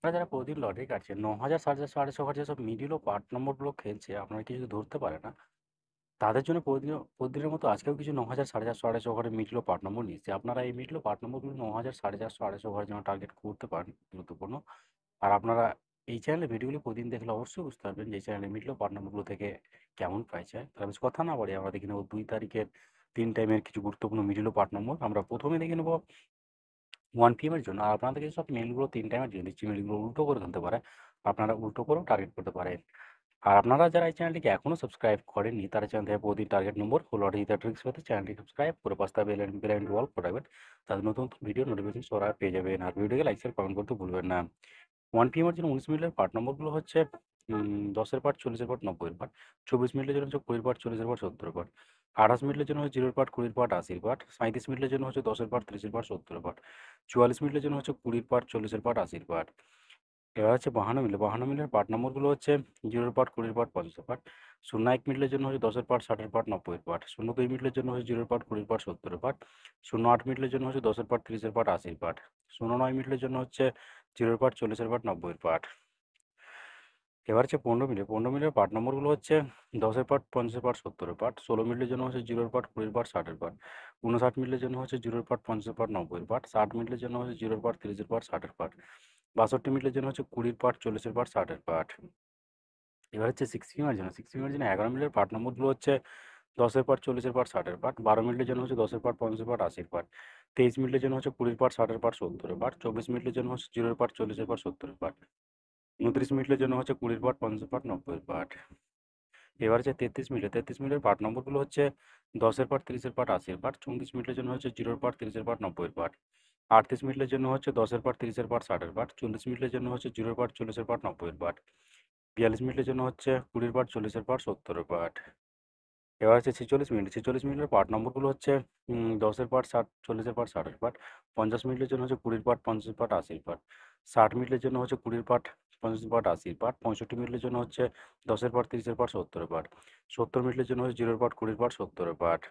আপনারা যারা প্রতিদিন লটারি কাটছেন ৯,০০০, ৪,৫০০, ৪,৫০০ যেসব মিডল ও পার্ট নম্বরগুলো খেলছে আপনারা কি যদি ধরতে পারে না, তাদের জন্য প্রতিদিনের মতো আজকেও কিছু ৯,০০০, ৪,৫০০, ৪,৫০০ ঘরের মিডল ও পার্ট নম্বর নিয়েছি। আপনারা এই মিডল ও পার্ট নম্বরগুলো ৯,০০০, ৪,৫০০, ৪,৫০০ ঘরের জন্য টার্গেট করতে পারেন গুরুত্বপূর্ণ। আর আপনারা এই চ্যানেলে ভিডিওগুলি প্রতিদিন দেখলে অবশ্যই বুঝতে পারবেন যে এই চ্যানেলে মিডল ও পার্ট নম্বরগুলো থেকে কেমন প্রাইস হয়। তাহলে বেশি কথা না বাড়িয়ে আমরা দেখে নেব ২ তারিখের ৩ টাইমের কিছু গুরুত্বপূর্ণ মিডল ও পার্ট নম্বর। আমরা প্রথমে দেখে নেব 1 PM এর জন্য। আর আপনাদেরকে সব মেইলগুলো ৩ টাইমের জন্য দিচ্ছি। মেইলগুলো উল্টো করে ফেলতে পারে। আপনারা উল্টো করেও টার্গেট করতে পারেন। আর আপনারা যারা এই চ্যানেলটিকে এখনও সাবস্ক্রাইব করেননি, তারা চ্যানেল থেকে প্রতিদিন টার্গেট নম্বর, লটারি জেতার ট্রিক্স পেতে চ্যানেলটি সাবস্ক্রাইব করে পাশে থাকা বেল আইকনটি অল করে রাখবেন। তাদের নতুন নতুন ভিডিও নোটিফিকেশন সবার আগে পেয়ে যাবেন। আর ভিডিওকে লাইক, শেয়ার, কমেন্ট করতে ভুলবেন না। 1 PM এর জন্য 19 মিনিটের পার্ট নম্বরগুলো হচ্ছে 10 এর পার্ট, 40 এর পার্ট, 90 এর পার্ট। 24 মিনিটের জন্য হচ্ছে 20 এর পার্ট, 40 এর পার্ট, 70 এর পার্ট। 28 মিনিটের জন্য হচ্ছে 0 এর পার্ট, 20 এর পার্ট, 80 এর পার্ট। 37 মিনিটের জন্য হচ্ছে 10 এর পার্ট, 30 এর পার্ট, 70 এর পার্ট। 44 মিনিটের জন্য হচ্ছে 20 এর পার্ট, 40 এর পার্ট, 80 এর পার্ট। এবার হচ্ছে 52 মিনিট। 52 মিনিটের পার্ট নম্বরগুলো হচ্ছে 0 এর পার্ট, 20 এর পার্ট, 50 এর পার্ট। 01 মিনিটের জন্য হচ্ছে 10 এর পার্ট, 60 এর পার্ট, 90 এর পার্ট। 02 মিনিটের জন্য হচ্ছে 0 এর পার্ট, 20 এর পার্ট, 70 এর পার্ট। 08 মিনিটের জন্য হচ্ছে 10 এর পার্ট, 30 এর পার্ট, 80 এর পার্ট। 09 মিনিটের জন্য হচ্ছে 0 এর পার্ট, 40 এর পার্ট, 90 এর পার্ট। এবার হচ্ছে 15 মিনিট। 15 মিনিটের পার্ট নম্বরগুলো হচ্ছে 10 এর পার্ট, 50 এর পার্ট, 70 এর পার্ট। 16 মিনিটের জন্য হচ্ছে 0 এর পার্ট, 20 এর পার্ট, 60 এর পার্ট। 59 মিনিটের জন্য হচ্ছে 0 এর পার্ট, 50 এর পার্ট, 90 এর পার্ট। 60 মিনিটের জন্য হচ্ছে 0 এর পার্ট, 30 এর পার্ট, 60 এর পার্ট। 62 মিনিটের জন্য হচ্ছে 20 এর পার্ট, 40 এর পার্ট, 60 এর পার্ট। এবার হচ্ছে 6 মিনিটের জন্য 6 মিনিটের জন্য 11 মিনিটের পার্ট নম্বরগুলো হচ্ছে 10 এর পার্ট, 40 এর পার্ট, 60 এর পার্ট। 12 মিনিটের জন্য হচ্ছে 10 এর পার্ট, 50 এর পার্ট, 80 এর পার্ট। 23 মিনিটের জন্য হচ্ছে 20 এর পার্ট, 60 এর পার্ট, 70 এর পার্ট। 24 মিনিটের জন্য হচ্ছে 0 এর পার্ট, 40 এর পার্ট, 70 এর পার্ট। 29 মিনিটের জন্য হচ্ছে 20 এর পার্ট, 50 এর পার্ট, 90 এর পার্ট। এবার হচ্ছে 33 মিনিট। 33 মিনিটের পার্ট নম্বরগুলো হচ্ছে 10 এর পার্ট, 30 এর পার্ট, 80 এর পার্ট। 34 মিনিটের জন্য হচ্ছে 0 এর পার্ট, 30 এর পার্ট, 90 এর পার্ট। 38 মিনিটের জন্য হচ্ছে 10 এর পার্ট, 30 এর পার্ট, 60 এর পার্ট। 40 মিনিটের জন্য হচ্ছে 0 এর পার্ট, 40 এর পার্ট, 90 এর পার্ট। 42 মিনিটের জন্য হচ্ছে 20 এর পার্ট, 40 এর পার্ট, 70 এর পার্ট। এবার হচ্ছে 46 মিনিট। 46 মিনিটের পার্ট নম্বরগুলো হচ্ছে 10 এর পার্ট, 60, 40 এর পার্ট, 60 এর পার্ট। 50 মিনিটের জন্য হচ্ছে 20 এর পার্ট, 50 এর পার্ট, 80 এর পার্ট। 60 মিনিটের জন্য হচ্ছে 20 এর পার্ট, 50 এর পার্ট, 80 এর পার্ট। 65 মিনিটের জন্য হচ্ছে 10 এর পার্ট, 30 এর পার্ট, 70 এর পার্ট। 70 মিনিটের জন্য হচ্ছে 0 এর পার্ট, 20 এর পার্ট, 70 এর পার্ট।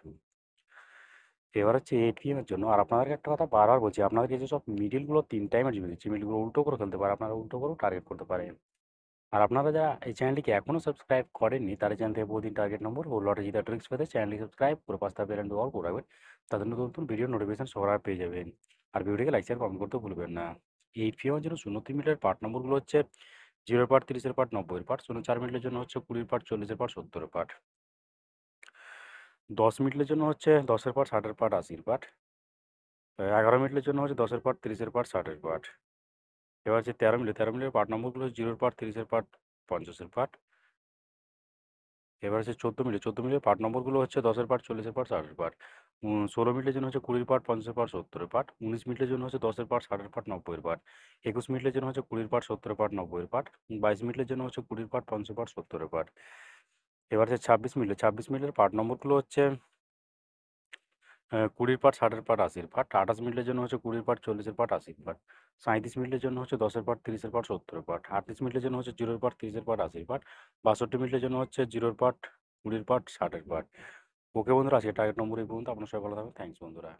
এবার হচ্ছে 8 PM এর জন্য। আর আপনাদেরকে একটা কথা বারবার বলছি, আপনাদেরকে যেসব মিডলগুলো 3 টাইমের জন্য দিচ্ছি, মিডলগুলো উল্টো করে ফেলতে পারে, আপনারা উল্টো করেও টার্গেট করতে পারেন। আর আপনারা যারা এই চ্যানেলটিকে এখনও সাবস্ক্রাইব করেননি, তারা চ্যানেল থেকে প্রতিদিন টার্গেট নম্বর ও লটারি জেতার ট্রিক্স পেতে চ্যানেলটি সাবস্ক্রাইব করে পাশে থাকা বেল আইকনটি অল করে রাখবেন। তাদের নতুন নতুন ভিডিও নোটিফিকেশন সবার আগে পেয়ে যাবেন। আর ভিডিওটিকে লাইক, শেয়ার, কমেন্ট করতে ভুলবেন না। 8 PM এর জন্য 03 মিনিটের পার্ট নম্বরগুলো হচ্ছে 0 এর পার্ট, 30 এর পার্ট, 90 এর পার্ট। 04 মিনিটের জন্য হচ্ছে 20 এর পার্ট, 40 এর পার্ট, 70 এর পার্ট। 10 মিনিটের জন্য হচ্ছে 10 এর পার্ট, 60 এর পার্ট, 80 এর পার্ট। 11 মিনিটের জন্য হচ্ছে 10 এর পার্ট, 30 এর পার্ট, 60 এর পার্ট। এবার হচ্ছে 13 মিনিট। 13 মিনিটের পার্ট নম্বরগুলো হচ্ছে 0 এর পার্ট, 30 এর পার্ট, 50 এর পার্ট। এবার হচ্ছে 14 মিনিট। 14 মিনিটের পার্ট নম্বরগুলো হচ্ছে 10 এর পার্ট, 40 এর পার্ট, 60 এর পার্ট। 16 মিনিটের জন্য হচ্ছে 20 এর পার্ট, 50 এর পার্ট, 70 এর পার্ট। 19 মিনিটের জন্য হচ্ছে 10 এর পার্ট, 60 এর পার্ট, 90 এর পার্ট। 21 মিনিটের জন্য হচ্ছে 20 এর পার্ট, 70 এর পার্ট, 90 এর পার্ট। 22 মিনিটের জন্য হচ্ছে 20 এর পার্ট, 50 এর পার্ট, 70 এর পার্ট। এবার হচ্ছে 26 মিনিট। 26 মিনিটের পার্ট নম্বরগুলো হচ্ছে 20 এর পার্ট, 60 এর পার্ট, 80 এর পার্ট। 28 মিনিটের জন্য হচ্ছে 20 এর পার্ট, 40 এর পার্ট, 80 এর পার্ট। 37 মিনিটের জন্য হচ্ছে 10 এর পার্ট, 30 এর পার্ট, 70 এর পার্ট। 38 মিনিটের জন্য হচ্ছে 0 এর পার্ট, 30 এর পার্ট, 80 এর পার্ট। 62 মিনিটের জন্য হচ্ছে 0 এর পার্ট, 20 এর পার্ট, 60 এর পার্ট। ওকে বন্ধুরা, আজকের টার্গেট নম্বর এই পর্যন্ত। আপনারা সবাই ভালো থাকবেন। থ্যাংকস বন্ধুরা।